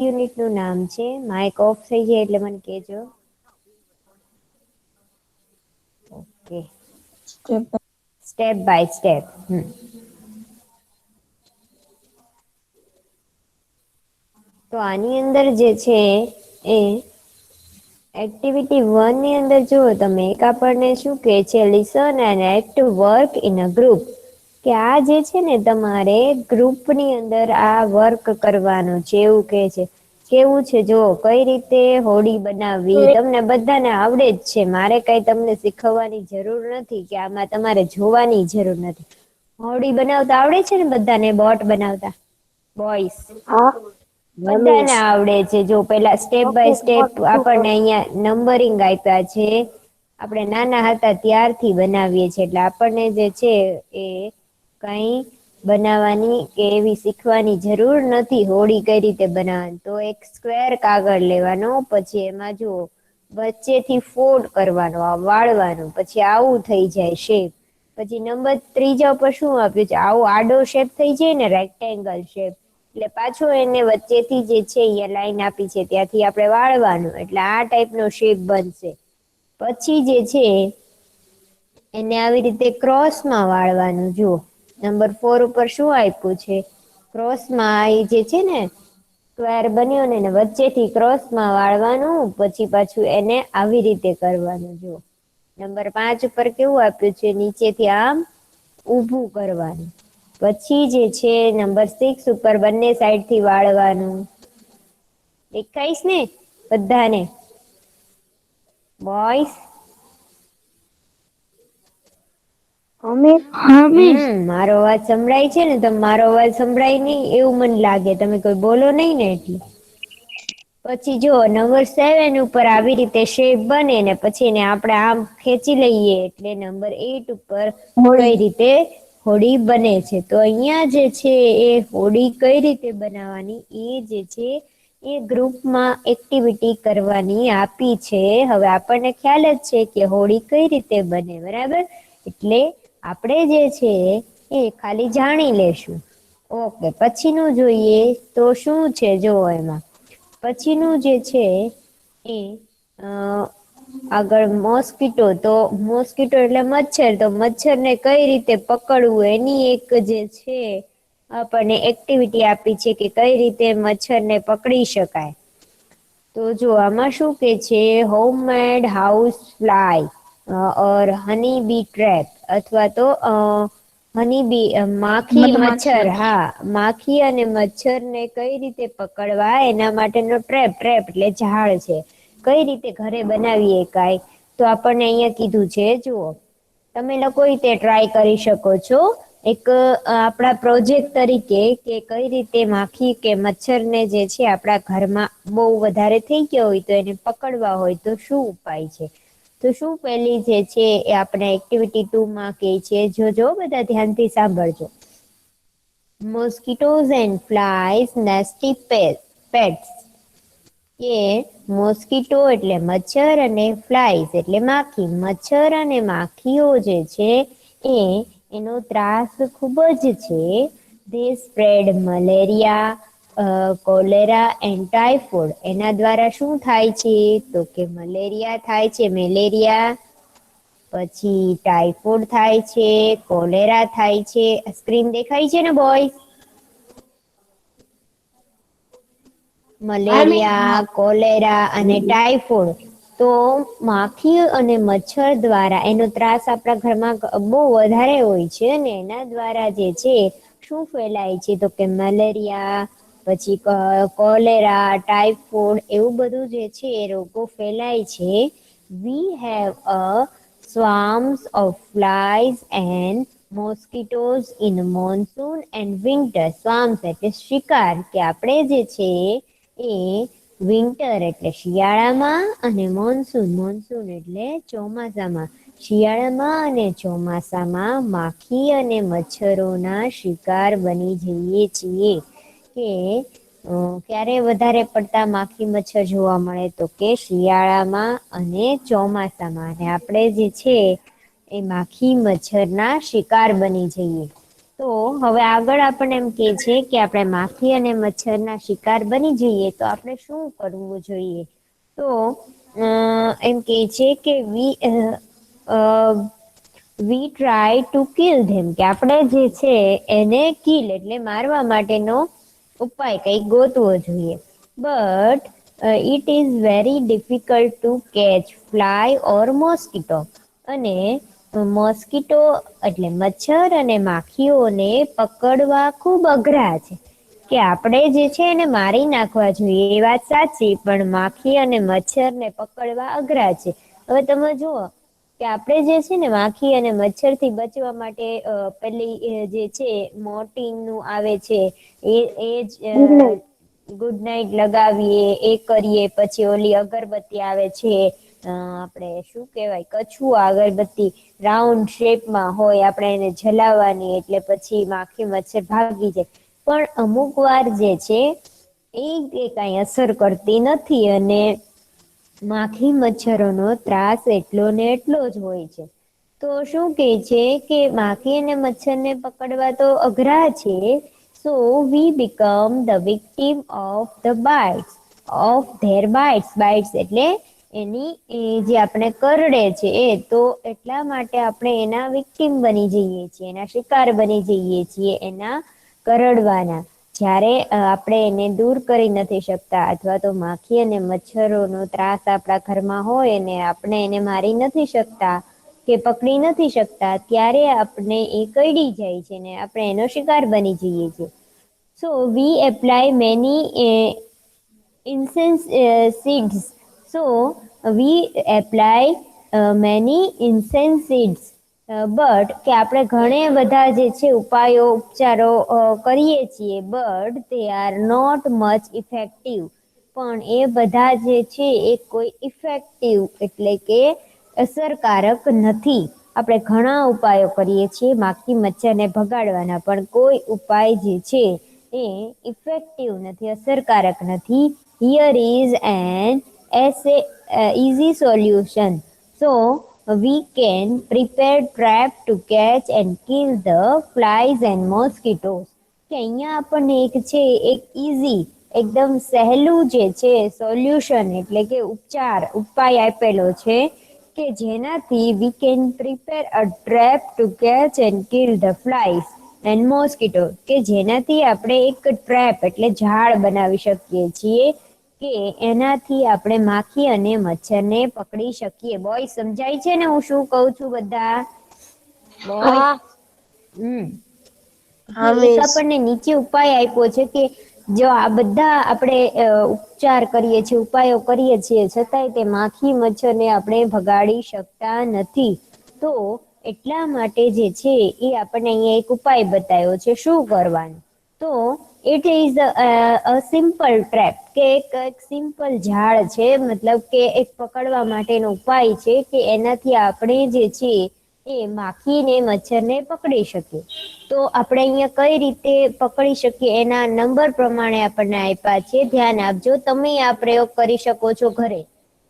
Unit નું નામ છે. માઇક ઓફ થઈ જાય એટલે મને કહેજો. ઓકે. Step by step. તો આની અંદર જે છે એ એક્ટિવિટી 1 ની અંદર જુઓ તમે, એક આપણને શું કહે છે, listen and act to work in a group. કે આ જે છે ને તમારે ગ્રુપની અંદર આ વર્ક કરવાનું છે એવું કે છે. કેવું છે જો કઈ રીતે હોડી બનાવવી તમને બધાને આવડે જ છે. મારે કઈ તમને શીખવવાની જરૂર નથી કે આમાં તમારે જોવાની જરૂર નથી. હોડી બનાવતા આવડે છે ને બધાને બોટ બનાવતા બોઈસ? હા બધાને આવડે છે. જો પેલા સ્ટેપ બાય સ્ટેપ આપણને અહિયાં નંબરિંગ આપ્યા છે. આપણે નાના હતા ત્યારથી બનાવીએ છીએ એટલે આપણને જે છે એ કઈ બનાવવાની કે એવી શીખવાની જરૂર નથી હોડી કઈ રીતે બનાવવાની. તો એક સ્ક્વેર કાગળ લેવાનો, પછી એમાં જુઓ વચ્ચેથી ફોલ્ડ કરવાનો, વાળવાનું, પછી આવું થઈ જાય શેપ. પછી નંબર ત્રીજા ઉપર શું આપ્યું છે, આવો આડો શેપ થઈ જાય ને રેક્ટેંગલ શેપ, એટલે પાછું એને વચ્ચેથી જે છે અહિયાં લાઈન આપી છે ત્યાંથી આપણે વાળવાનું એટલે આ ટાઈપ નો શેપ બનશે. પછી જે છે એને આવી રીતે ક્રોસમાં વાળવાનું. જુઓ નંબર 4 ઉપર શું આપ્યું છે, ક્રોસમાં એ જે છે ને સ્ક્વેર બન્યો ને એને વચ્ચેથી ક્રોસમાં વાળવાનું, પછી પાછું એને આવી રીતે કરવાનું. જુઓ નંબર 5 ઉપર કેવું આપ્યું છે, નીચેથી આમ ઊભું કરવાનું. પછી જે છે નંબર 6 ઉપર બંને સાઈડ થી વાળવાનું. દેખાઈશ ને બધાને બોઈસ? મારો અવાજ સંભળાય છે ને? તમે મારો અવાજ સંભળાય નહી એવું મને લાગે, તમે કોઈ બોલો નહી ને એટલે. પછી જો નંબર 7 ઉપર આવી રીતે શેપ બને ને પછી એને આપણે આમ ખેંચી લઈએ એટલે નંબર 8 ઉપર કઈ રીતે હોડી બને છે. તો અહિયાં જે છે એ હોડી કઈ રીતે બનાવવાની એ જે છે એ ગ્રુપમાં એક્ટિવિટી કરવાની આપી છે. હવે આપણને ખ્યાલ જ છે કે હોડી કઈ રીતે બને, બરાબર? એટલે આપણેે જે છે એ ખાલી જાણી લેશું. ઓકે. પછીનું જોઈએ તો શું છે જોવો એમાં પછીનું જે છે એ આગળ મોસ્કીટો. તો મોસ્કીટો એટલે મચ્છર. તો મચ્છર ને કઈ રીતે પકડવું એની એક જે છે આપણને એક્ટિવિટી આપી છે કે કઈ રીતે મચ્છર ને પકડી શકાય. તો જો આમાં શું કે છે, હોમ મેડ હાઉસ ફ્લાય ઓર હની બી ટ્રેપ, અથવા તો હની બી માખી મચ્છર, હા માખી અને મચ્છર ને કઈ રીતે પકડવા એના માટેનો ટ્રેપ એટલે જાળ છે. કઈ રીતે ઘરે બનાવીએ કાય, તો આપણને અહિયાં કીધું છે જુઓ તમે લોકો તે ટ્રાય કરી શકો છો. એક આપણા પ્રોજેક્ટ તરીકે કે કઈ રીતે માખી કે મચ્છર ને જે છે આપણા ઘરમાં બહુ વધારે થઈ ગયા હોય તો એને પકડવા હોય તો શું ઉપાય છે. તો શું પેલી જે છે એ આપણે એક્ટિવિટી 2 માં કે છે, જોજો બધા ધ્યાનથી સાંભળજો. Mosquitoes and flies nasty pets. કે મોસ્કીટો એટલે મચ્છર અને ફ્લાઈસ એટલે માખી. મચ્છર અને માખીઓ જે છે એ એનો ત્રાસ ખુબ જ છે. They spread malaria, cholera and typhoid. એના દ્વારા શું થાય છે તો કે મલેરિયા થાય છે, મેલેરિયા, પછી ટાઈફોઇડ થાય છે, કોલેરા થાય છે. સ્ક્રીન દેખાય છે ને બોય? મલેરિયા, કોલેરા અને ટાઈફોઇડ. તો માખી અને મચ્છર દ્વારા એનો ત્રાસ આપણા ઘરમાં બહુ વધારે હોય છે ને એના દ્વારા જે છે શું ફેલાય છે તો કે મલેરિયા, પછી કોલેરા, ટાઈફોઇડ એવું બધું જે છે એ રોગો ફેલાય છે. We have a swarms of flies and mosquitoes in monsoon and winter. Swarms એટલે શિકાર, કે આપણે જે છે એ વિન્ટર એટલે શિયાળામાં અને મોનસૂન એટલે ચોમાસામાં, શિયાળામાં અને ચોમાસામાં માખી અને મચ્છરોના શિકાર બની જઈએ છીએ. કે ક્યારે વધારે પડતા માખી મચ્છર જોવા મળે તો કે શિયાળામાં અને ચોમાસામાં. અને આપણે જે છે એ માખી મચ્છર ના શિકાર બની જઈએ. તો હવે આગળ આપણને એમ કે છે કે આપણે માખી અને મચ્છરના શિકાર બની જઈએ તો આપણે શું કરવું જોઈએ. તો એમ કે છે કે વી ટ્રાય ટુ કિલ ધેમ, કે આપણે જે છે એને કિલ એટલે મારવા માટેનો ઉપાય કઈક ગોતવો જોઈએ. But it is very difficult to catch fly or mosquito. અને મોસ્કીટો એટલે મચ્છર અને માખીઓને પકડવા ખુબ અઘરા છે. કે આપણે જે છે એને મારી નાખવા જોઈએ એ વાત સાચી, પણ માખી અને મચ્છર ને પકડવા અઘરા છે. હવે તમે જુઓ કે આપણે જે છે ને માખી અને મચ્છર થી બચવા માટે પેલી જે છે મોર્ટીન નું આવે છે એ જ ગુડ નાઈટ લગાવીએ, એ કરીએ, પછી ઓલી અગરબત્તી આવે છે આપણે શું કેવાય કછું અગરબત્તી રાઉન્ડ શેપમાં હોય, આપણે એને જલાવવાની એટલે પછી માખી મચ્છર ભાગી જાય. પણ અમુક વાર જે છે એ કઈ અસર કરતી નથી અને માખી મચ્છરોનો ત્રાસ એટલો ને એટલો જ હોય છે. તો શું કે છે કે માખી અને મચ્છર ને પકડવા તો અઘરા છે. So we become the victim of the bites of their bites. Bites એટલે એની જે આપણે કરડે છે એ તો એટલા માટે આપણે એના વિકટીમ બની જઈએ છીએ, એના શિકાર બની જઈએ છીએ એના કરડવાના. જયારે આપણે એને દૂર કરી નથી શકતા અથવા તો માખી અને મચ્છરો નો ત્રાસ આપણા ઘરમાં હોય ને આપણે એને મારી નથી શકતા કે પકડી નથી શકતા, ત્યારે આપણે એ કરડી જાય છે ને આપણે એનો શિકાર બની જઈએ છીએ. So we apply many seeds. So we apply many incense seeds. But કે આપણે ઘણા બધા જે છે ઉપાયો ઉપચારો કરીએ છીએ, but they are not much effective. પણ એ બધા જે છે એ કોઈ ઇફેક્ટિવ એટલે કે અસરકારક નથી. આપણે ઘણા ઉપાયો કરીએ છીએ માખી મચ્છરને ભગાડવાના, પણ કોઈ ઉપાય જે છે એ ઇફેક્ટિવ નથી, અસરકારક નથી. Here is an easy solution. So we can prepare trap to catch and kill the flies and mosquitoes. કે અહીંયા આપણને એક છે એક ઈઝી એકદમ સહેલું જે છે સોલ્યુશન એટલે કે ઉપાય આપેલો છે કે જેનાથી we can prepare a trap to catch and kill the flies and mosquito, કે જેનાથી આપણે એક ટ્રેપ એટલે જાળ બનાવી શકીએ છીએ કે એનાથી આપણે માખી અને મચ્છરને પકડી શકીએ. બોય સમજાય છે ને હું શું કઉ છું બધા? બોય હા એટલે હા એક મિસ. આપણને નીચે ઉપાય આપ્યો છે કે જો આ બધા આપણે ઉપચાર કરીએ છીએ, ઉપાયો કરીએ છીએ, છતાંય તે માખી મચ્છરને આપણે ભગાડી શકતા નથી. તો એટલા માટે જે છે એ આપણને અહીંયા એક ઉપાય બતાવ્યો છે શું કરવાનું. તો it is a simple trap, કે એક સિમ્પલ ઝાડ છે, મતલબ કે એક પકડવા માટેનો ઉપાય છે કે એનાથી આપણે જે છે એ માખીને મચ્છરને પકડી શકીએ. તો આપણે અહીંયા કઈ રીતે પકડી શકીએ એના નંબર પ્રમાણે આપણને આપ્યા છે. ધ્યાન આપજો, તમે આ પ્રયોગ કરી શકો છો ઘરે.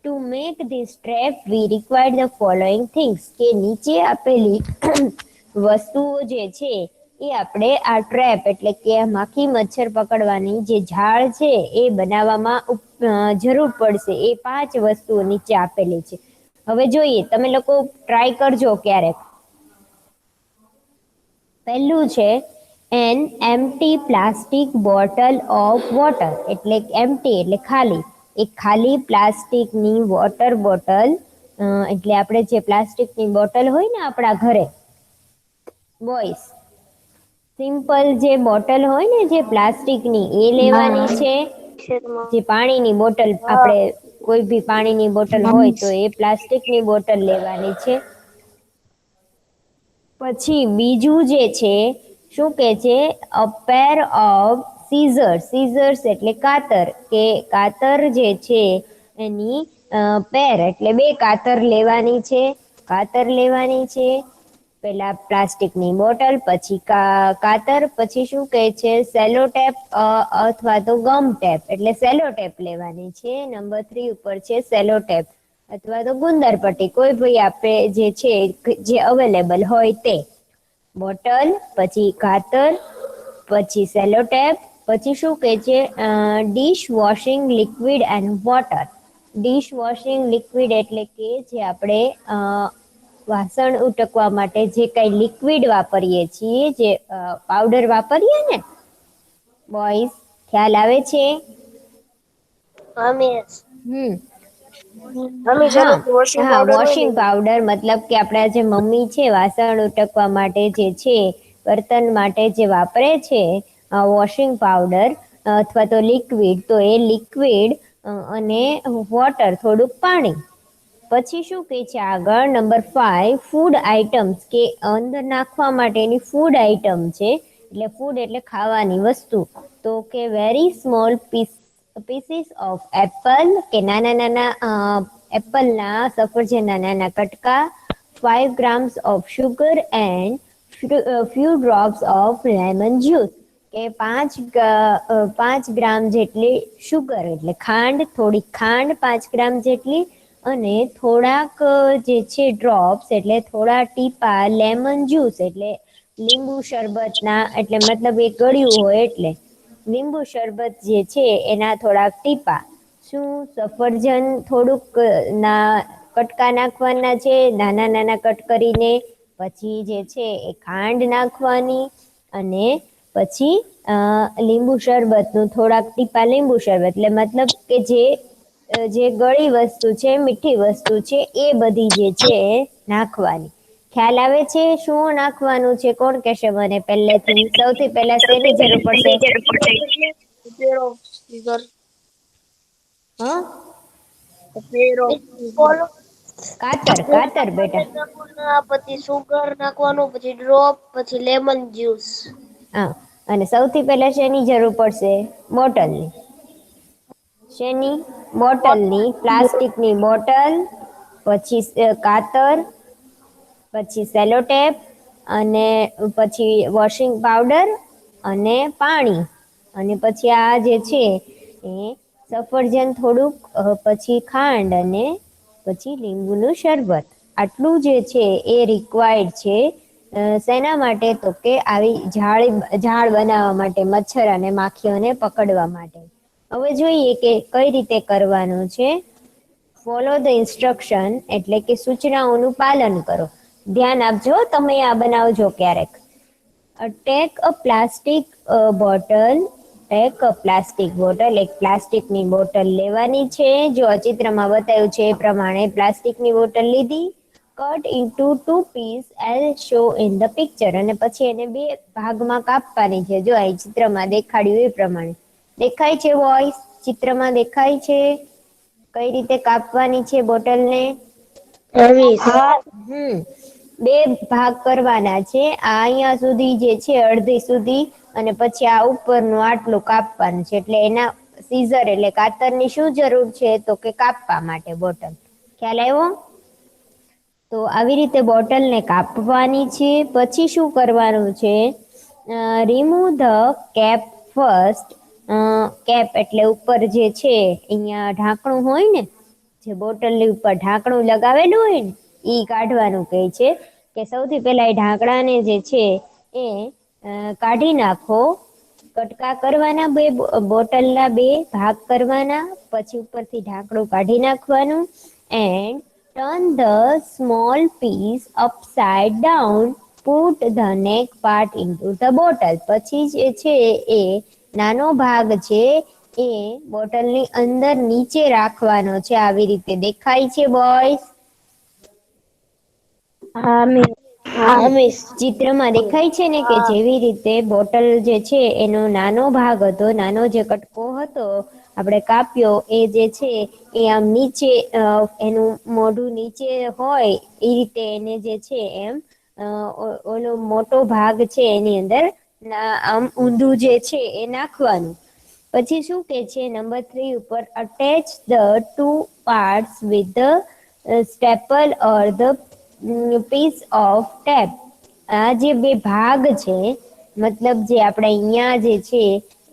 To make this trap we require the following things. કે નીચે આપેલી વસ્તુઓ જે છે એ આપણે આ ટ્રેપ એટલે કે માખી મચ્છર પકડવાની જે જાળ છે એ બનાવવામાં જરૂર પડશે. એ 5 વસ્તુઓ નીચે આપેલી છે. હવે જોઈએ, તમે લોકો ટ્રાય કરજો ક્યારેક. પહેલું છે an empty plastic bottle of water, એટલે એમ્પ્ટી એટલે ખાલી, એક ખાલી પ્લાસ્ટિકની વોટર બોટલ, એટલે આપણે જે પ્લાસ્ટિકની બોટલ હોય ને આપણા ઘરે બોಯ್સ, સિમ્પલ જે બોટલ હોય ને જે પ્લાસ્ટિકની એ લેવાની હા છે. ક્ષેત્રમાં જે પાણીની બોટલ હા આપણે કોઈ બી પાણીની બોટલ હા હોય મિસ. તો એ પ્લાસ્ટિકની બોટલ લેવાની છે. પછી બીજું જે છે શું કે છે અ પેર ઓફ સીઝર્સ. સીઝર્સ એટલે કાતર, કે કાતર જે છે એની પેર એટલે 2 કાતર લેવાની છે. કાતર લેવાની છે, પેલા પ્લાસ્ટિકની બોટલ, પછી કાતર, પછી શું કહે છે સેલો ટેપ અથવા તો ગમ ટેપ એટલે સેલો ટેપ લેવાની છે. નંબર 3 ઉપર છે સેલો ટેપ અથવા તો ગુંદર પટ્ટી, કોઈ ભાઈ આપણે જે છે જે અવેલેબલ હોય તે. બોટલ, પછી કાતર, પછી સેલોટેપ, પછી શું કે છે dish washing liquid and water. Dish washing liquid એટલે કે જે આપણે વાસણ ઉટકવા માટે જે કઈ લિક્વિડ વાપરીએ છીએ, જે પાવડર વાપરીએ ને બોઈસ, ખ્યાલ આવે છે? હા મિસ. હમ. મિસ હા એનું વોશિંગ હા, પાવડર હોય ને વોશિંગ પાવડર મતલબ કે આપડા જે મમ્મી છે વાસણ ઉટકવા માટે જે છે બર્તન માટે જે વાપરે છે વોશિંગ પાવડર અથવા તો લિક્વિડ, તો એ લિક્વિડ અને વોટર થોડુંક પાણી. પછી શું કે છે આગળ નંબર 5 ફૂડ આઈટમ્સ, કે અંદર નાખવા માટેની ફૂડ આઈટમ છે. એટલે ફૂડ એટલે ખાવાની વસ્તુ. તો કે very small pieces of Apple, કે નાના નાના એપલના સફરજનના નાના કટકા, 5 grams of sugar and few drops of lemon juice. કે 5 ગ્રામ જેટલી શુગર એટલે ખાંડ, થોડીક ખાંડ 5 ગ્રામ જેટલી, અને થોડાક જે છે ડ્રોપ્સ એટલે થોડા ટીપા લેમન જ્યુસ એટલે લીંબુ શરબતના, એટલે મતલબ એ ગળ્યું હોય એટલે લીંબુ શરબત જે છે એના થોડાક ટીપા. શું સફરજન થોડુંક કટકા નાખવાના છે નાના નાના કટ કરીને, પછી જે છે એ ખાંડ નાખવાની, અને પછી લીંબુ શરબતનું થોડાક ટીપા લીંબુ શરબત, એટલે મતલબ કે જે ગળી વસ્તુ છે, મીઠી વસ્તુ છે, એ બધી જે છે એ નાખવાની. ખ્યાલ આવે છે શું નાખવાનું છે? કોણ કેશે મને પહેલેથી? સૌથી પહેલા શેની જરૂર પડશે? હા, કાતર કાતર બેટા. પછી સુગર નાખવાનું, પછી ડ્રોપ, પછી લેમન જ્યુસ. હા, અને સૌથી પહેલા શેની જરૂર પડશે? બોટલની. શેની? બોટલની. પ્લાસ્ટિકની બોટલ, પછી કાતર, પછી સેલોટેપ, અને પછી વોશિંગ પાવડર, અને પાણી, અને પછી આ જે છે એ સફરજન થોડુંક, પછી ખાંડ, અને પછી લીંબુનું શરબત. આટલું જે છે એ રિક્વાયર્ડ છે. શેના માટે? તો કે આવી ઝાડ બનાવવા માટે, મચ્છર અને માખીઓને પકડવા માટે. હવે જોઈએ કે કઈ રીતે કરવાનું છે. ફોલો ધ ઇન્સ્ટ્રક્શન એટલે કે સૂચનાઓનું પાલન કરો. ધ્યાન આપજો, તમે આ બનાવજો ક્યારેક. ટેક અ પ્લાસ્ટિક બોટલ, એક પ્લાસ્ટિક બોટલ, એક પ્લાસ્ટિકની બોટલ લેવાની છે. જો ચિત્રમાં બતાવ્યું છે એ પ્રમાણે પ્લાસ્ટિકની બોટલ લીધી. Cut into 2 piece as show in the picture, અને પછી એને 2 ભાગમાં કાપવાની છે. જો આ ચિત્રમાં દેખાડ્યું એ પ્રમાણે દેખાય છે. વોઈસ ચિત્રમાં દેખાય છે કઈ રીતે કાપવાની છે બોટલને? હા મિસ. હમ. 2 ભાગ કરવાના છે. આ અહિયાં સુધી જે છે અડધી સુધી, અને પછી આ ઉપરનું આટલું કાપવાનું છે. એટલે એના સીઝર એટલે કાતરની શું જરૂર છે? તો કે કાપવા માટે બોટલ. ખ્યાલ આવ્યો? તો આવી રીતે બોટલને કાપવાની છે. પછી શું કરવાનું છે? Remove the cap first. Cap એટલે ઉપર જે છે અહિયાં ઢાંકણું હોય ને, જે બોટલની ઉપર ઢાંકણું લગાવેલું હોય ને, ઈ કાઢવાનું કહે છે. કે સૌથી પહેલા એ ઢાંકણાને જે છે એ કાઢી નાખો. કટકા કરવાના, બોટલના 2 ભાગ કરવાના, પછી ઉપરથી ઢાંકણું કાઢી નાખવાનું. And turn the small piece upside down. Put the neck part into the bottle. પછી જે છે એ નાનો ભાગ છે એ બોટલની અંદર નીચે રાખવાનો છે. આવી રીતે દેખાય છે બોયસ? હા મિસ. હા મિસ. ચિત્રમાં દેખાય છે ને કે જેવી રીતે બોટલ જે છે એનો નાનો ભાગ હતો, નાનો જે કટકો હતો આપણે કાપ્યો, એ જે છે એ આમ નીચે એનું મોઢું નીચે હોય એ રીતે એને જે છે એમ ઓલો મોટો ભાગ છે એની અંદર આમ ઊંધું જે છે એ નાખવાનું. પછી શું કે છે નંબર 3 ઉપર, attach the 2 parts with the staple or the piece of tape. આ જે 2 ભાગ છે, મતલબ જે આપણે અહીંયા જે છે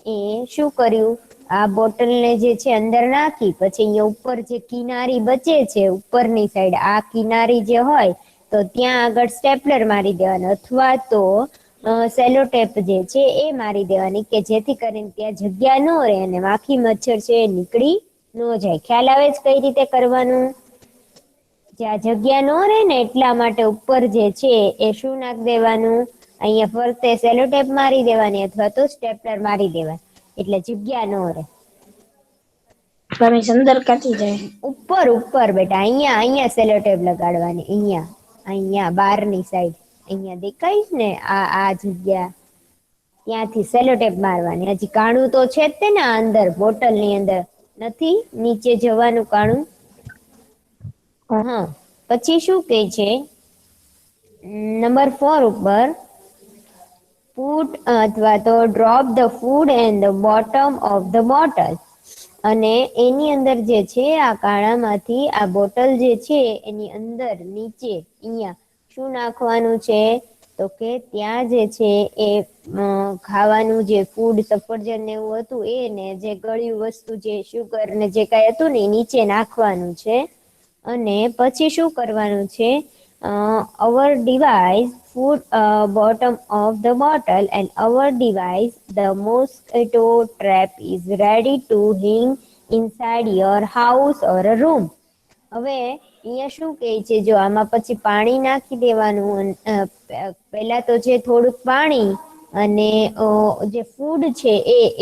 એ શું કર્યું, આ બોટલને જે છે અંદર નાખી, પછી અહીંયા ઉપર જે કિનારી બચે છે ઉપરની સાઈડ, આ કિનારી જે હોય તો ત્યાં આગળ સ્ટેપલર મારી દેવાનું અથવા તો સેલો ટેપ જે છે એ મારી દેવાની કે જેથી કરીને ત્યાં જગ્યા ન રહે અને માખી મચ્છર છે એ નીકળી ન જાય. ખ્યાલ આવે છે કઈ રીતે કરવાનું? જ્યાં જગ્યા ન રહે ને એટલા માટે ઉપર જે છે એ શું નાખી દેવાનું? અહીંયા ફરતે સેલો ટેપ મારી દેવાની અથવા તો સ્ટેપલર મારી દેવાની એટલે જગ્યા ન રહે. અંદર કાચી જાય. ઉપર બેટા અહીંયા સેલો ટેપ લગાડવાની અહીંયા બહારની સાઈડ અહીંયા દેખાય ને આ જગ્યા ત્યાંથી સેલો ટેપ મારવાની. હજી કાણું તો છે જ તે ને અંદર બોટલની અંદર નથી નીચે જવાનું કાણું. હા પછી શું કહે છે નંબર 4 ઉપર પુટ અથવા તો drop the food and the bottom of the bottle. અને એની અંદર જે છે આ કાણામાંથી આ બોટલ જે છે એની અંદર નીચે અહીંયા શું નાખવાનું છે તો કે ત્યાં જે છે એ ખાવાનું જે ફૂડ સફરજન ને એવું હતું એ ને જે ગળ્યું વસ્તુ જે શુગર ને જે કાંઈ હતું ને એ નીચે નાખવાનું છે. અને પછી શું કરવાનું છે our device food bottom of the bottle and our device the mosquito trap is ready to hang inside your house or a room. હવે અહીંયા શું કહે છે જો આમાં પછી પાણી નાખી દેવાનું. પહેલા તો જે થોડુંક પાણી અને જે ફૂડ છે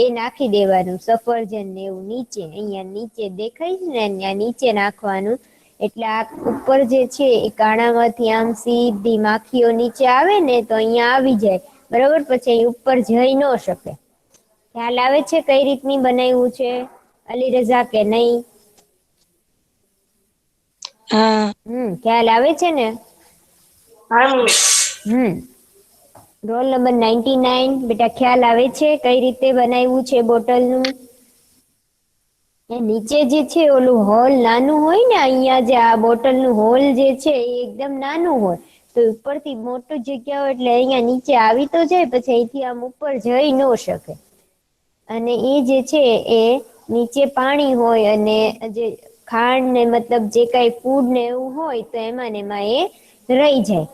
એ નાખી દેવાનું સફરજન ને એવું નીચે અહીંયા નીચે દેખાય છે ને ત્યાં નીચે નાખવાનું. એટલે આ ઉપર જે છે એ કાણામાંથી આમ સીધી માખીઓ નીચે આવે ને તો અહીંયા આવી જાય બરાબર. પછી અહીં ઉપર જઈ ન શકે. ખ્યાલ આવે છે કઈ રીતની બનાવ્યું છે અલી રઝા કે નહીં? ખ્યાલ આવે છે ને? રોલ નંબર 99 બેટા ખ્યાલ આવે છે કઈ રીતે બનાવ્યું છે બોટલનું? નીચે જે છે ઓલું હોલ નાનું હોય ને અહીંયા જે આ બોટલનું હોલ જે છે એ એકદમ નાનું હોય તો ઉપરથી મોટું જગ્યા હોય એટલે અહીંયા નીચે આવી તો જાય પછી અહીંથી આમ ઉપર જઈ ન શકે. અને એ જે છે એ નીચે પાણી હોય અને જે ખાંડ ને મતલબ જે કાંઈ ફૂડ ને એવું હોય તો એમાં ને એમાં એ રહી જાય.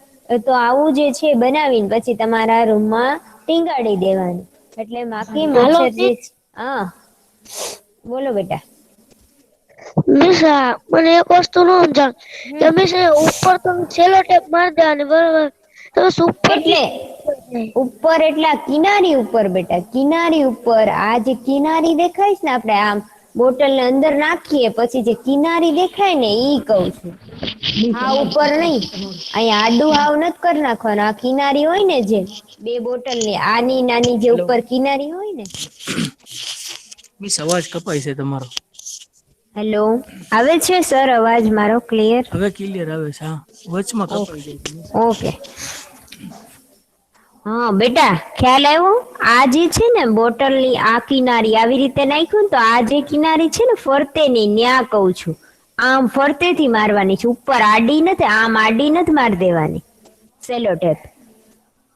તો આવું જે છે બનાવીને પછી તમારા રૂમમાં ટીંગાડી દેવાનું એટલે માખી મચ્છર જે હા બોલો બેટા. મિસા મને એક વસ્તુ નો સમજાણ કે મિસા ઉપર તમે સેલો ટેપ મારી દેવાની બરાબર તમે ઉપર એટલે ઉપર એટલા કિનારી ઉપર બેટા કિનારી ઉપર આ જે કિનારી દેખાય છે ને આપણે આમ બોટલ ને અંદર નાખીએ પછી જે કિનારી દેખાય ને ઈ કહું છું. હા ઉપર નહીં અહીંયા આડું હાવ નથી કરી નાખવાનું. આ કિનારી હોય ને જે બે બોટલ ની આની નાની જે ઉપર કિનારી હોય ને. મિસ અવાજ કપાય છે તમારો. હેલો આવે છે સર અવાજ મારો ક્લિયર? હવે ક્લિયર આવે છે. હા વચમાં કપાઈ જાય છે. ઓકે હા બેટા ખ્યાલ આવ્યો? આ જે છે ને બોટલ ની આ કિનારી આવી રીતે નાખ્યું ને તો આ જે કિનારી છે ને ફરતે ની ન્યા કહું છું આમ ફરતેથી મારવાની છે. ઉપર આડી નથી આમ આડી નથી મારી દેવાની સેલો ટેપ.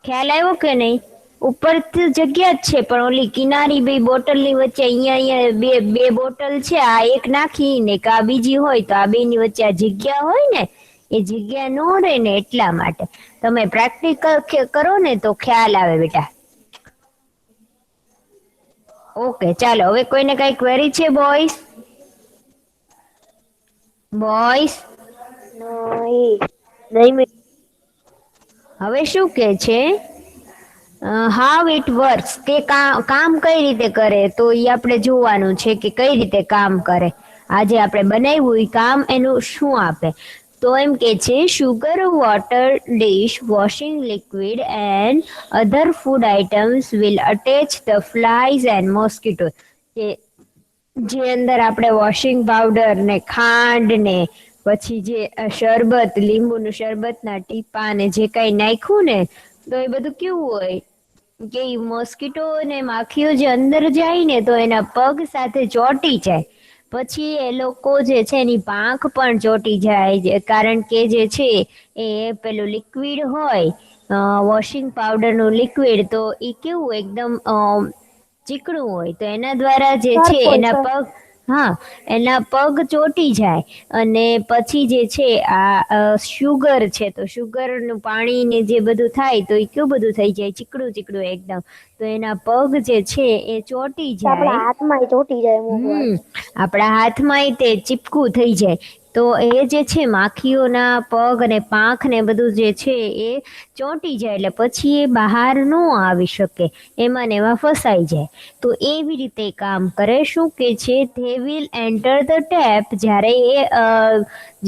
ખ્યાલ આવ્યો કે નહીં? ઉપર તો જગ્યા જ છે પણ ઓલી કિનારી બે બોટલ ની વચ્ચે અહીંયા બે બોટલ છે આ એક નાખી ને કા બીજી હોય તો આ બે ની વચ્ચે આ જગ્યા હોય ને એ જગ્યા ન રહે ને એટલા માટે. તમે પ્રેક્ટિકલ કરો ને તો ખ્યાલ આવે બેટા. ઓકે ચાલો હવે કોઈને કઈ ક્વેરી છે બોયસ? હવે શું કે છે હાઉ ઇટ વર્ક્સ કે કામ કઈ રીતે કરે તો એ આપણે જોવાનું છે કે કઈ રીતે કામ કરે. આજે આપણે બનાવ્યું એ કામ એનું શું આપે તો એમ કે છે sugar water dish washing liquid and other food items will attach the flies and mosquitoes. જે અંદર આપણે વોશિંગ પાવડર ને ખાંડ ને પછી જે શરબત લીંબુનું શરબતના ટીપા ને જે કઈ નાખ્યું ને તો એ બધું કેવું હોય કે મોસ્કીટો ને માખીઓ જે અંદર જાય ને તો એના પગ સાથે ચોંટી જાય. પછી એ લોકો જે છે એની પાંખ પણ ચોંટી જાય કારણ કે જે છે એ પેલું લિક્વિડ હોય વોશિંગ પાવડરનું લિક્વિડ તો એ કેવું એકદમ ચીકણું હોય તો એના દ્વારા જે છે એના પગ હા, એના પગ ચોટી જાય અને પછી જે છે આ શુગર છે તો શુગરનું પાણી ને જે બધું થાય તો એ કેવું બધું થઈ જાય ચીકણું ચીકણું એકદમ, તો એના પગ જે છે એ ચોટી આપણા જાય. હાથમાં ચોટી જાય અમુક વાર. આપણા હાથમાં તે ચીપકું થઈ જાય તો એ જે છે માખીઓના પગ અને પાંખ ને બધું જે છે એ ચોંટી જાય એટલે પછી એ બહાર ન આવી શકે, એમાં ને એમાં ફસાઈ જાય. તો એવી રીતે કામ કરે. શું કે છે they will enter the tap, જ્યારે એ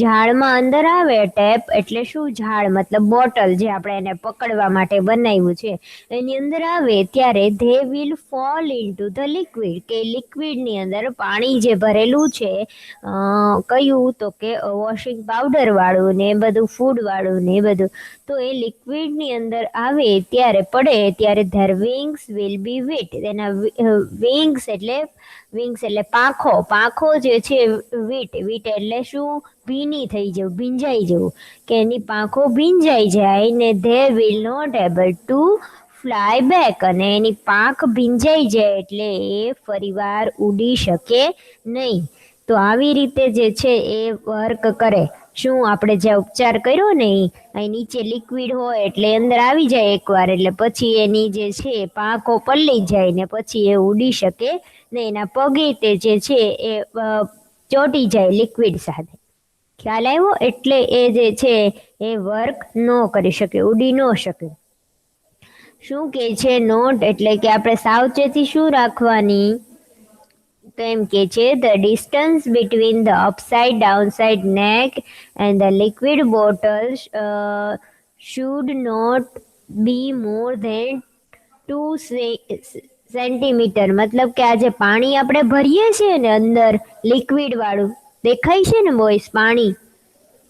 ઝાડમાં અંદર આવે, ટેપ એટલે શું, ઝાડ મતલબ બોટલ જે આપણે એને પકડવા માટે બનાવ્યું છે એની અંદર આવે ત્યારે they will fall into the liquid, કે લિક્વિડની અંદર પાણી જે ભરેલું છે કયું તો કે વોશિંગ પાવડર વાળું ને બધું ફૂડ વાળું ને બધું, તો એ લિક્વિડની અંદર આવે ત્યારે પડે ત્યારે their wings will be wet, તેના વિંગ્સ એટલે પાંખો જે છે વીટ એટલે શું, ભીની થઈ જવું, ભીંજાઈ જવું, કે એની પાંખો ભીંજાઈ જાય ને they will not able to fly back, અને એની પાંખ ભીંજાઈ જાય એટલે એ ફરીવાર ઉડી શકે નહીં. તો આવી રીતે જે છે એ વર્ક કરે. શું આપણે જે ઉપચાર કર્યો ને અહીં નીચે લિક્વિડ હોય એટલે અંદર આવી જાય એકવાર એટલે પછી એની જે છે પાંખો પલ્લી જાય ને પછી એ ઉડી શકે ને એના પગે તે જે છે એ ચોંટી જાય લિક્વિડ સાથે. ખ્યાલ આવ્યો? એટલે એ જે છે એ વર્ક ન કરી શકે, ઉડી ન શકે. શું કે છે નોટ એટલે કે આપણે સાવચેતી શું રાખવાની, તો એમ કે છે the distance between the upside downside neck and the liquid bottles should not be more than 2 centimetre. મતલબ કે આ જે પાણી આપણે ભરીએ છીએ ને અંદર લિક્વિડ વાળું દેખાય છે ને બોયસ, પાણી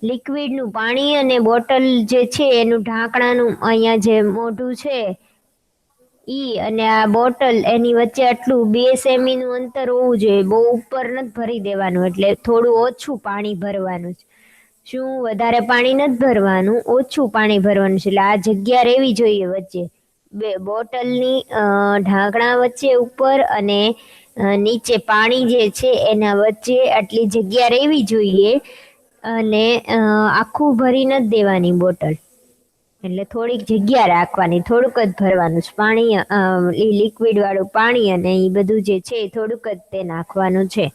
લિક્વિડનું પાણી અને બોટલ જે છે એનું ઢાંકણાનું અહીંયા જે મોઢું છે ઈ અને આ બોટલ એની વચ્ચે આટલું 2 સેમીનું અંતર હોવું જોઈએ, બહુ ઉપર નથી ભરી દેવાનું, એટલે થોડું ઓછું પાણી ભરવાનું છે. શું વધારે પાણી નથી ભરવાનું, ઓછું પાણી ભરવાનું છે. એટલે આ જગ્યા રહેવી જોઈએ વચ્ચે, બે બોટલની ઢાંકણા વચ્ચે ઉપર અને નીચે પાણી જે છે એના વચ્ચે આટલી જગ્યા રહેવી જોઈએ, અને આખું ભરી નથી દેવાની બોટલ, એટલે થોડીક જગ્યા રાખવાની, થોડુંક જ ભરવાનું છે પાણી, લિક્વિડ વાળું પાણી અને એ બધું જે છે થોડુંક જ તે નાખવાનું છે.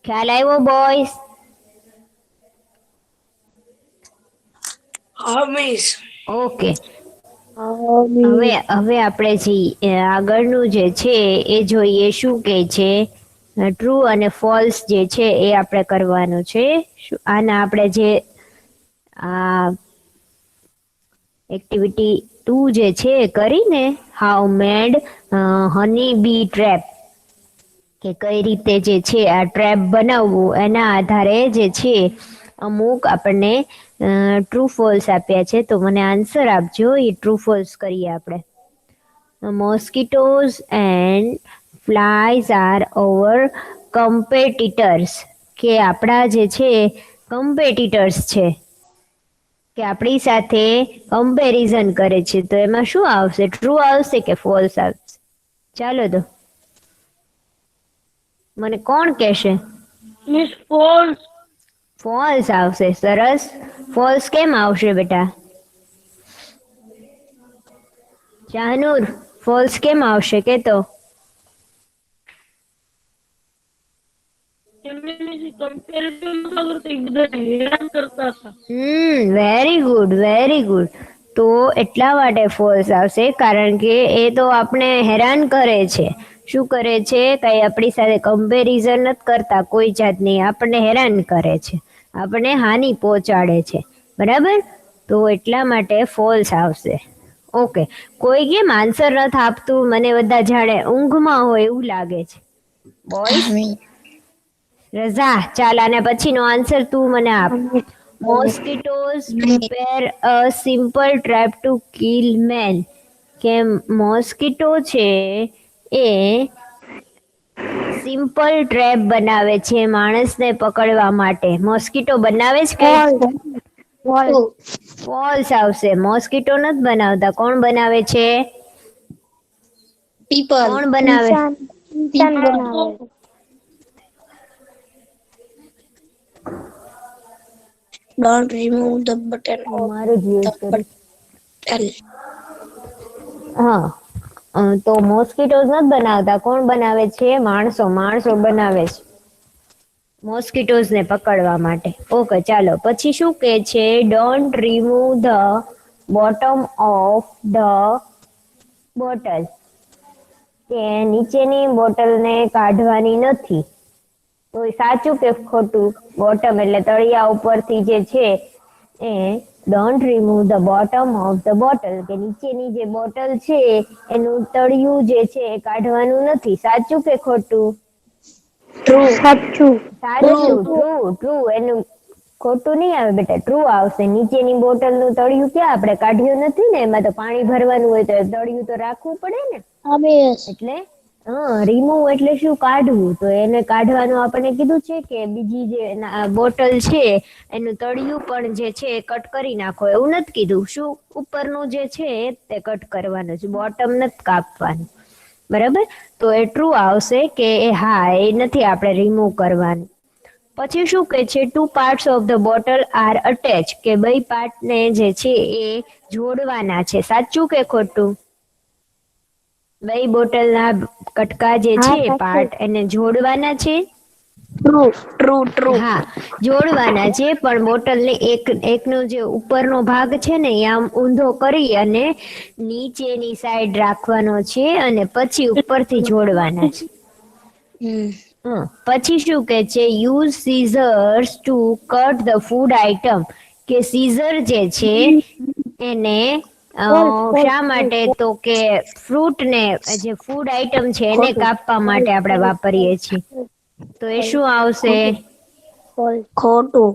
ખ્યાલ આવ્યો બોયસ? હા મિસ. ઓકે. હવે આપણે જે આગળનું જે છે એ જોઈએ. શું કે છે ટ્રુ અને ફોલ્સ જે છે એ આપણે કરવાનું છે. આના આપણે જે આ એક્ટિવિટી 2 જે છે કરીને how made honey B trap, કે કઈ રીતે જે છે આ ટ્રેપ બનાવવું, એના આધારે જે છે અમુક આપણને ટ્રુ ફોલ્સ આપ્યા છે. તો મને આન્સર આપજો, એ ટ્રુ ફોલ્સ કરીએ આપણે. Mosquitoes and flies are over competitors, કે આપણા જે છે કમ્પેટિટર્સ છે, કે આપણી સાથે કમ્પેરિઝન કરે છે. તો એમાં શું આવશે, ટ્રુ આવશે કે ફોલ્સ આવશે? ચાલો તો મને કોણ કહેશે? Miss false. ફોલ્સ આવશે. સરસ. ફોલ્સ કેમ આવશે બેટા? શાહનુર, ફોલ્સ કેમ આવશે કે તો? Very good, very good. તો એટલા માટે ફોલ્સ આવશે કારણ કે એ તો આપણે હેરાન કરે છે. શું કરે છે? કઈ આપણી સાથે કમ્પેરિઝન નથી કરતા કોઈ જાતની, આપણને હેરાન કરે છે, આપણને હાનિ પહોંચાડે છે. બરાબર? તો એટલા માટે ફોલ્સ આવશે. ઓકે. કોઈ કેમ આન્સર નથી આપતું? મને બધા જાણે ઊંઘમાં હોય એવું લાગે છે. બોયસ, રઝા, ચાલ આને પછીનો આન્સર તું મને આપ. Mosquitoes prepare a simple trap to kill men. કે મોસ્કિટો છે એ સિમ્પલ ટ્રેપ બનાવે છે માણસને પકડવા માટે. મોસ્કિટો બનાવે છે કે? ફોલ્સ આવશે. મોસ્કિટો નથી બનાવતા. કોણ બનાવે છે? People. કોણ બનાવે? ઇન્સાન બનાવે. Don't remove the button હું of મારું જ the યુઝ કરીશ. bottle. હા તો મોસ્કીટોઝ નથી બનાવતા, કોણ બનાવે છે? માણસો બનાવે છે મોસ્કીટોઝ ને પકડવા માટે. ઓકે ચાલો પછી શું કે છે? Don't remove the bottom of the bottle, કે નીચેની બોટલને કાઢવાની નથી. તો એ સાચું કે ખોટું? બોટમ એટલે તળિયા ઉપરથી જે છે એ don't remove the bottom of the bottle, કે નીચેની જે બોટલ છે એનું તળિયું જે છે એ કાઢવાનું નથી. સાચું કે ખોટું? True. સાચું. સાચું, ટ્રુ. એનું ખોટું નહીં આવે બેટા, ટ્રુ આવશે. નીચેની બોટલનું તળિયું ક્યાં આપણે કાઢ્યું નથી ને, એમાં તો પાણી ભરવાનું હોય તો તળિયું તો રાખવું પડે ને. એટલે રિમૂવ એટલે શું? કાઢવું. તો એને કાઢવાનું આપણે કીધું છે કે બીજી જે બોટલ છે એનું તળિયું પણ જે છે એ કટ કરી નાખો, એવું નથી કીધું. શું? ઉપરનું જે છે તે કટ કરવાનું છે, બોટમ નથી કાપવાનું. બરાબર? તો એ ટ્રુ આવશે કે હા, એ નથી આપણે રિમૂવ કરવાનું. પછી શું કે છે? 2 parts of the bottle are attach, કે બે પાર્ટને જે છે એ જોડવાના છે. સાચું કે ખોટું? બે બોટલના કટકા જે છે પાર્ટ એને જોડવાના છે. True. હા, જોડવાના છે, પણ બોટલને એકનો જે ઉપરનો ભાગ છે ને એ આમ ઊંધો કરી અને નીચેની સાઈડ રાખવાનો છે અને પછી ઉપરથી જોડવાના છે. પછી શું કે છે? Use scissors to cut the food item, કે સીઝર જે છે એને શા માટે? તો કે ફ્રૂટ ને જે ફૂડ આઈટમ છે એને કાપવા માટે આપણે વાપરીએ છીએ. તો એ શું આવશે? ખોટું.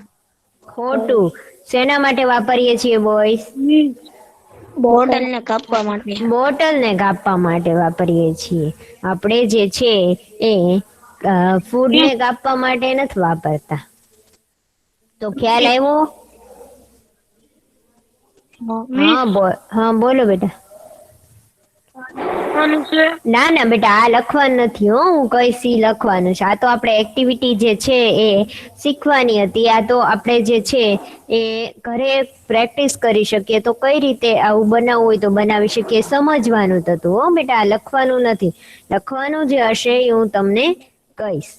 ખોટું. શેના માટે વાપરીએ છીએ બોયસ? બોટલને કાપવા માટે. બોટલને કાપવા માટે વાપરીએ છીએ. આપણે જે છે એ ફૂડને કાપવા માટે નથી વાપરતા. તો ખ્યાલ આવ્યો? હા બોલો બેટા. ના બેટા, આ લખવાનું નથી હો. હું કહીશ ઈ લખવાનું છે. આ તો આપણે એક્ટિવિટી જે છે એ શીખવાની હતી. આ તો આપણે જે છે એ ઘરે પ્રેક્ટિસ કરી શકીએ. તો કઈ રીતે આવું બનાવવું હોય તો બનાવી શકીએ, સમજવાનું થતું હો બેટા. આ લખવાનું નથી. લખવાનું જે હશે એ હું તમને કહીશ.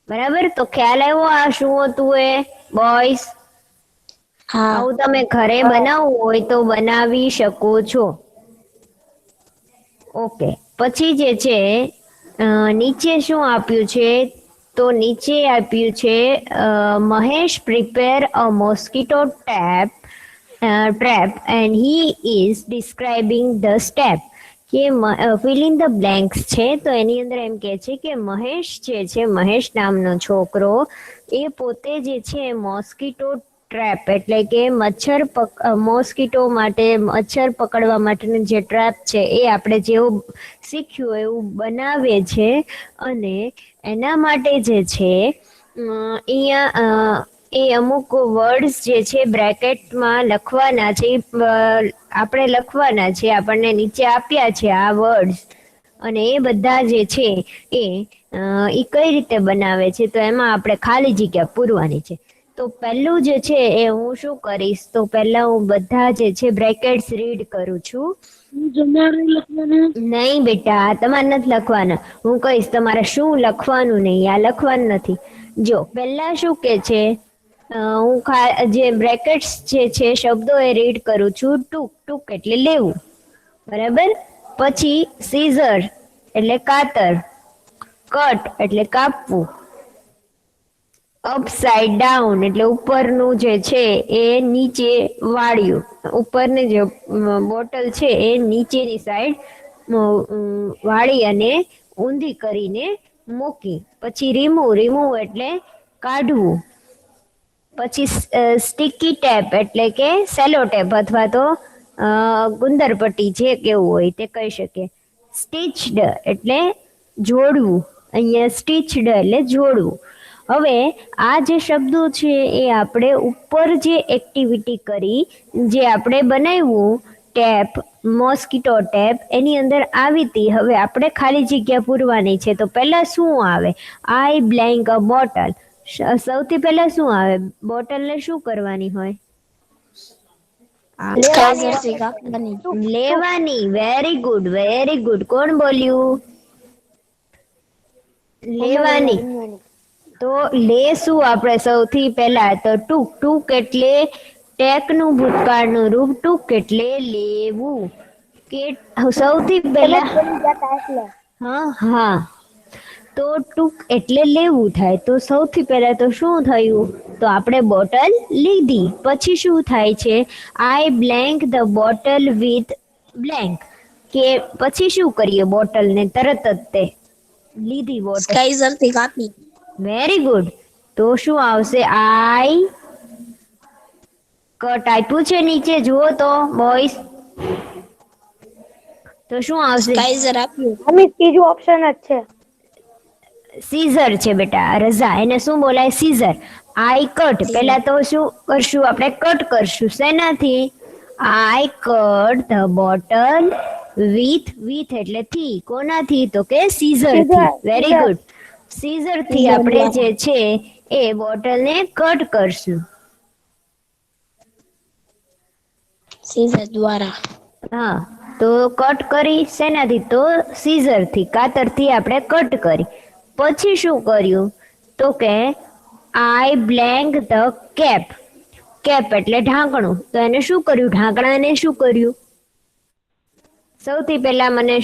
બરાબર? તો ખ્યાલ આવ્યો આ શું હતું એ બોયસ? આવું તમે ઘરે બનાવવું હોય તો બનાવી શકો છો. ઓકે. પછી જે છે નીચે શું આપ્યું છે? તો નીચે આપ્યું છે Mahesh prepare a mosquito trap and he is describing the step, કે ફિલ ઇન ધ બ્લેન્ક્સ છે. તો એની અંદર એમ કે છે કે મહેશ જે છે, મહેશ નામનો છોકરો, એ પોતે જે છે મોસ્કીટો ટ્રેપ એટલે કે મોસ્કીટો માટે મચ્છર પકડવા માટેનું જે ટ્રેપ છે એ આપણે જેવું શીખ્યું એવું બનાવે છે. અને એના માટે જે છે અહીંયા એ અમુક વર્ડ્સ જે છે બ્રેકેટમાં લખવાના છે. આપણે લખવાના છે, આપણને નીચે આપ્યા છે આ વર્ડ્સ, અને એ બધા જે છે એ કઈ રીતે બનાવે છે? તો એમાં આપણે ખાલી જગ્યા પૂરવાની છે. તો પહેલું જે છે એ હું શું કરીશ? તો પહેલા હું બધા જે છે બ્રેકેટ્સ રીડ કરું છું. નહીં બેટા, તમારે નથી લખવાના. હું કહીશ તમારે શું લખવાનું નહીં. આ લખવાનું નથી. જો પહેલા શું કે છે, હું જે બ્રેકેટ્સ જે છે શબ્દો એ રીડ કરું છું. ટૂંક એટલે લેવું. બરાબર? પછી સીઝર એટલે કાતર, કટ એટલે કાપવું, અપસાઇડ ડાઉન એટલે ઉપરનું જે છે એ નીચે વાળ્યું. ઉપરની જે બોટલ છે એ નીચેની સાઈડ વાળી અને ઊંધી કરીને મૂકી. પછી રિમૂવ એટલે કાઢવું. પછી સ્ટીકી ટેપ એટલે કે સેલો ટેપ અથવા તો ગુંદર પટ્ટી, જે કેવું હોય તે કહી શકીએ. સ્ટીચ્ડ એટલે જોડવું. અહીંયા સ્ટીચ્ડ એટલે જોડવું. હવે આ જે શબ્દો છે એ આપણે ઉપર જે એક્ટિવિટી કરી, જે આપણે બનાવ્યું ટેપ, મોસ્કીટો ટેપ, એની અંદર આવી હતી. હવે આપણે ખાલી જગ્યા પૂરવાની છે. તો પહેલા શું આવે? I blank a bottle. સૌથી પહેલા શું આવે? બોટલને શું કરવાની હોય? કાયદેસર કાપવાની. લેવાની. Very good. કોણ બોલ્યું? લેવાની. તો લેશું આપણે સૌથી પહેલા તો ટૂંક એટલે ટેકનું ભૂતકાળનું રૂપ, ટૂંક એટલે લેવું. કે સૌથી પહેલા હા તો ટૂંક એટલે લેવું થાય. તો સૌથી પહેલા તો શું થયું? તો આપણે બોટલ લીધી. પછી શું થાય છે? આઈ blank the bottle with blank. કે પછી શું કરીએ? બોટલને તરત જ તે લીધી બોટલ. કાયદેસર થી કાપી. Very good. તો શું આવશે? આઈ કટ આપ્યું છે નીચે, જુઓ તો બોયસ. તો શું આવશે? કાયદેસર આપ્યું. મમ્મી ત્રીજું ઓપ્શન જ છે. સીઝર છે બેટા. રઝા, એને શું બોલાય? સીઝર. આઈ કટ. પહેલા તો શું કરશું આપણે? કટ કરશું. શેનાથી? આઈ કટ ધ બોટલ વિથ એટલે થી. કોનાથી? તો કે સીઝર થી. Very good. સીઝર થી આપણે જે છે એ બોટલને કટ કરશું. સીઝર દ્વારા. હા, તો કટ કરી શેનાથી? તો સીઝર થી, કાતર થી આપણે કટ કરી. પછી શું કર્યું? તો કે I blank the cap. Cap એટલે ઢાંકણું. તો એને શું કર્યું? ઢાંકણાને શું કર્યું? સૌથી પહેલા મને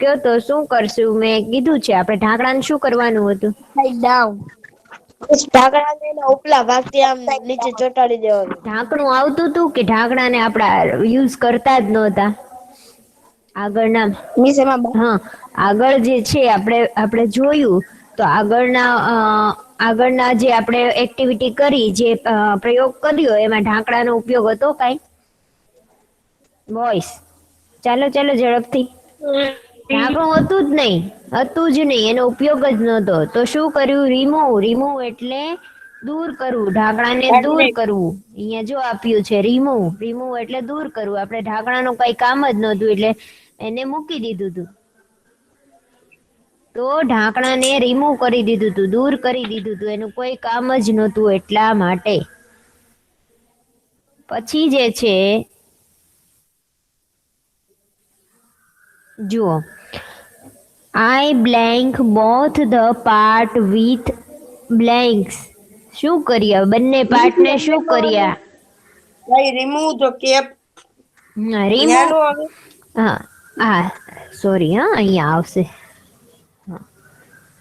કયો તો શું કરશું? મેં કીધું છે આપણે ઢાંકણાને શું કરવાનું હતું? Side down. ઢાંકણાને એના ઉપલા ભાગથી આમ નીચે ચોંટાડી દેવાનું. ઢાંકણું આવતું હતું કે ઢાંકણાને આપણા યુઝ કરતા જ નહોતા? આગળના મીસ એમાં હા, આગળ જે છે આપણે જોયું તો આગળના જે આપણે એક્ટિવિટી કરી, જે પ્રયોગ કર્યો, એમાં ઢાંકણાનો ઉપયોગ હતો કાંઈ? બોયસ, ચાલો ઝડપથી. ઢાંકણું હતું જ નહીં, એનો ઉપયોગ જ નહોતો. તો શું કર્યું? રિમૂવ એટલે દૂર કરવું, ઢાંકણાને દૂર કરવું. અહીંયા જો આપ્યું છે રિમૂવ એટલે દૂર કરવું. આપણે ઢાંકણાનું કઈ કામ જ નહોતું એટલે એને મૂકી દીધું હતું. તો ઢાંકણાને રિમૂવ કરી દીધું હતું, દૂર કરી દીધું હતું. એનું કોઈ કામ જ નહોતું એટલા માટે. પછી જે છે જુઓ, I blank both the part with blanks. શું કર્યા? બંને પાર્ટને શું કર્યા? ભાઈ રિમૂવ ધ કેપ. રિમૂવ. હા સોરી, અહીંયા આવશે.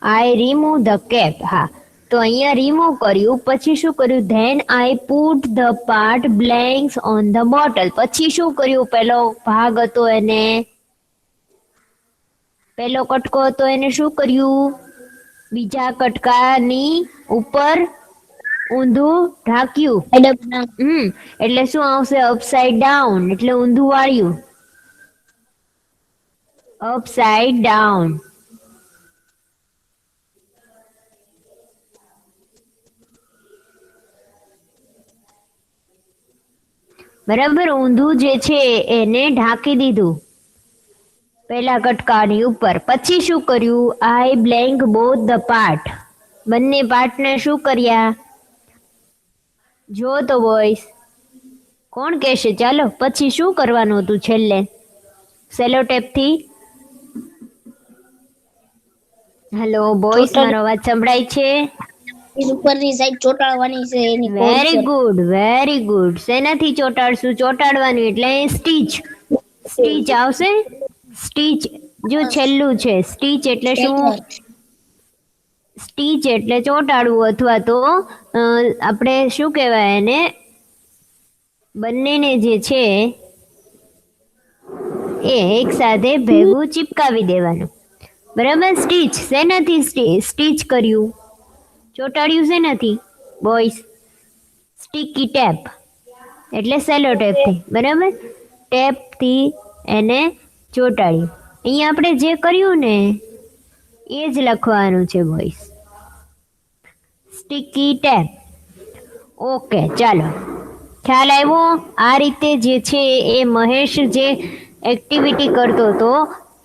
આઈ રિમૂવ ધ કેપ. હા, તો અહીંયા રિમૂવ કર્યું. પછી શું કર્યું? Than I put the part blanks on the bottle. પછી શું કર્યું? પેલો ભાગ હતો એને, પેલો કટકો હતો એને શું કર્યું? બીજા કટકાની ઉપર ઊંધું ઢાંક્યું. એટલે શું આવશે? અપસાઇડ ડાઉન એટલે ઊંધું વાળ્યું. Upside down. બરાબર, ઊંધું જે છે એને ઢાંકી દીધું પેલા કટકાની ઉપર. પછી શું કર્યું? I blank both the part. બંને પાર્ટને શું કર્યા? જો તો બોયસ, કોણ કહેશે? ચાલો, પછી શું કરવાનું હતું છેલ્લે? સેલો ટેપથી. હેલો બોયસ, મારો અવાજ સંભળાય છે? ઉપરની સાઈડ ચોટાડવાની છે એની. Very good. શેનાથી ચોટાડશું? ચોટાડવાનું એટલે સ્ટીચ આવશે. સ્ટીચ જો છેલ્લું છે. સ્ટીચ એટલે શું? સ્ટીચ એટલે ચોટાડવું, અથવા તો આપણે શું કહેવાય એને? બંનેને જે છે એ એક સાથે ભેગું ચિપકાવી દેવાનું. બરાબર. સ્ટીચ શેનાથી સ્ટીચ કર્યું? ચોટાડ્યું શેનાથી બોયસ? સ્ટીકી ટેપ એટલે સેલો ટેપથી. બરાબર, ટેપથી એને ચોટાડ્યું. અહીંયા આપણે જે કર્યું ને એ જ લખવાનું છે બોયસ, સ્ટીકી ટેપ. ઓકે, ચાલો, ખ્યાલ આવ્યો? આ રીતે જે છે એ મહેશ જે એક્ટિવિટી કરતો હતો,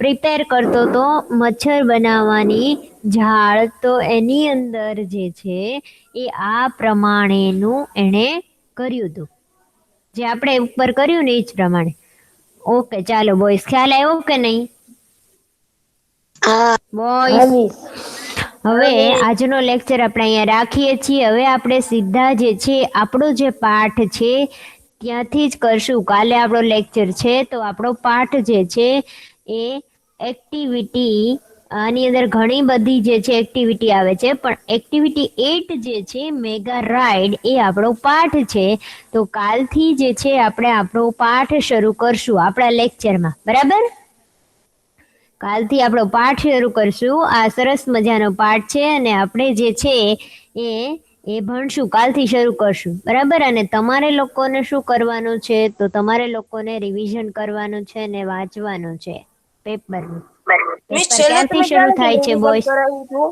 પ્રિપેર કરતો હતો મચ્છર બનાવવાની, ઝાડ તો એની અંદર જે છે એ આ પ્રમાણેનું એણે કર્યું હતું, જે આપણે ઉપર કર્યું ને એ જ પ્રમાણે. ઓકે ચાલો બોયસ, ખ્યાલ આવ્યો કે નહીં હા બોયસ? મિસ. હવે આજનો લેક્ચર આપણે અહીંયા રાખીએ છીએ. હવે આપણે સીધા જે છે આપણો જે પાઠ છે ત્યાંથી જ કરશું. કાલે આપણો લેક્ચર છે તો આપણો પાઠ જે છે એ એક્ટિવિટી, આની અંદર ઘણી બધી જે છે એક્ટિવિટી આવે છે, પણ એક્ટિવિટી 8 જે છે મેગા રાઈડ એ આપણો પાઠ છે. તો કાલથી જે છે આપણે આપણો પાઠ શરૂ કરશું આપણા લેક્ચરમાં, બરાબર? કાલથી આપણો પાઠ શરૂ કરશું. આ સરસ મજાનો પાઠ છે અને આપણે જે છે એ ભણશું, કાલથી શરૂ કરશું, બરાબર? અને તમારે લોકોને શું કરવાનું છે, તો તમારે લોકોને રિવિઝન કરવાનું છે ને વાંચવાનું છે પેપરનું. મિસ પેપર છેલ્લે ક્યાંથી તમે શરૂ ક્યારે થાય છે બોયસ? કરાવ્યું હતું?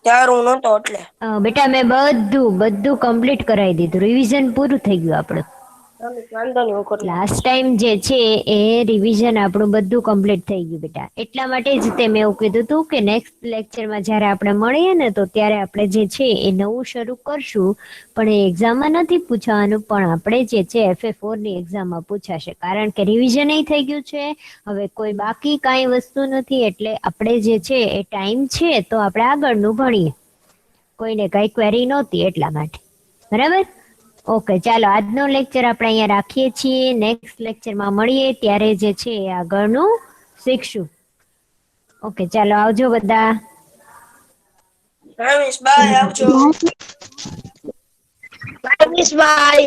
ત્યાર હું નહોતો એટલે. બેટા મેં બધું કમ્પ્લીટ કરાવી દીધું, રિવિઝન પૂરું થઈ ગયું આપણું. વાંધો નહીં, હું કરી લઈશ. લાસ્ટ ટાઈમ જે છે એ રિવિઝન આપણું બધું કમ્પ્લીટ થઈ ગયું બેટા. એટલા માટે જ તે મેં એવું કીધું હતું કે નેક્સ્ટ લેક્ચરમાં જ્યારે આપણે મળીએ ને તો ત્યારે આપણે જે છે એ નવું શરૂ કરશું, પણ એ એક્ઝામમાં નથી પૂછાવાનું, પણ આપણે જે છે FA4 ની એક્ઝામમાં પૂછાશે, કારણ કે રિવિઝન એ થઈ ગયું છે. હવે કોઈ બાકી કાંઈ વસ્તુ નથી, એટલે આપણે જે છે એ ટાઈમ છે તો આપણે આગળનું ભણીએ. કોઈને કાંઈ ક્વેરી નહોતી એટલા માટે, બરાબર? ઓકે ચાલો, આજનો લેક્ચર આપણે અહીંયા રાખીએ છીએ. નેક્સ્ટ લેક્ચરમાં મળીએ ત્યારે જે છે એ આગળનું શીખશું. ઓકે ચાલો, આવજો બધા. હા મિસ, બાય, આવજો. Bye miss, by.